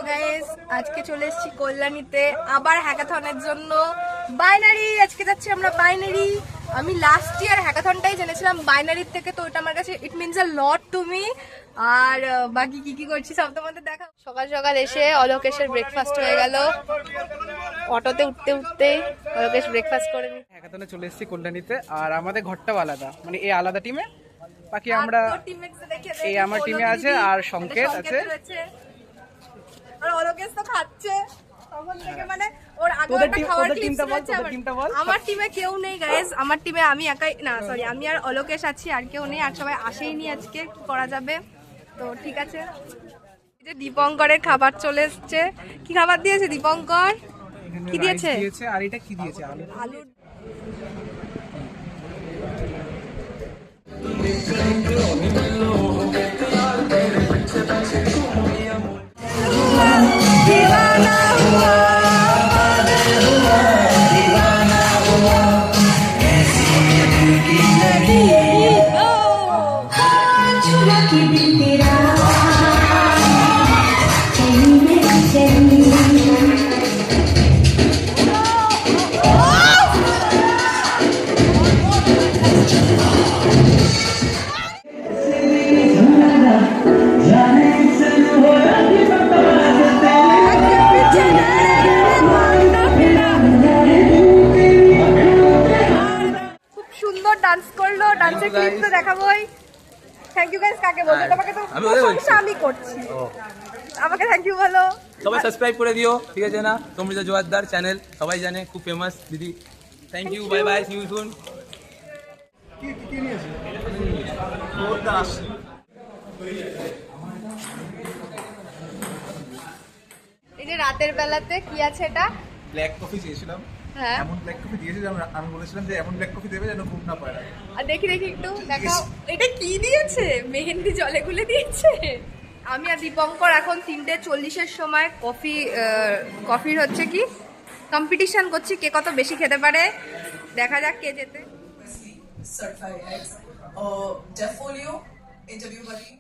Guys, আজকে চলে এসেছি কল্যাণীতে আবার হ্যাকাথনের জন্য। বাইনারি আজকে যাচ্ছি আমরা বাইনারি। আমি লাস্ট ইয়ার হ্যাকাথনটাই জেনেছিলাম বাইনারির থেকে, তো ওটা আমার কাছে it means a lot to me. আর বাকি কি কি করছি সব তোমাদের দেখা। সকাল সকাল এসে অলোকেশের ব্রেকফাস্ট হয়ে গেল, অটোতে উঠতে উঠতে অলোকেশ ব্রেকফাস্ট করে নি। হ্যাকাথনে চলে এসেছি কল্যাণীতে, আর আমাদের ঘরটাও আলাদা, মানে এই আলাদা টিমে। বাকি আমরা এই আমার টিমে আছে, আর সংকেত আছে। আর অলোকেশ তো খাচ্ছে তখন থেকে, মানে ওর আগে একটা খাওয়ার ক্লিপস আছে। আমার টিমে কেউ নেই গাইস, আমার টিমে আমি একাই, না সরি আমি আর অলোকেশ আছি, আর কেউ নেই। আর সবাই আসেইনি আজকে, কি করা যাবে। তো ঠিক আছে, এই যে দীপঙ্করের খাবার চলে এসেছে। কি খাবার দিয়েছে দীপঙ্কর? কি দিয়েছে? আর এটা কি দিয়েছে? আলু। ডান্স করলো, ডান্সের ক্লিপ তো দেখাবোই। Thank you guys. কাকে বলবো? তোমাকে তো আমি করছি, আমাকে থ্যাংক ইউ বলো। সবাই সাবস্ক্রাইব করে দিও, ঠিক আছে না? তমৃতা জোয়ারদার চ্যানেল সবাই জানে, খুব ফেমাস দিদি। Thank you, bye bye, see you soon. এই যে রাতের বেলাতে কি আছে এটা? ব্ল্যাক কফি চেয়েছিলাম, হ্যাঁ এমন ব্ল্যাক কফি দিয়েছে যে আমি বলেছিলাম যে এমন ব্ল্যাক কফি দেবে যেন ঘুম না পায়। আর দেখি দেখি একটু দেখাও, এটা কি দিয়েছে? মেহেন্দি জলে গুলে দিয়েছে। আমি আর দীপঙ্কর এখন 3:40-এর সময় কফির হচ্ছে কি কম্পিটিশন করছি, কে কত বেশি খেতে পারে। দেখা যাক কে জেতে। Certified X, Jeff Folio, interview buddy.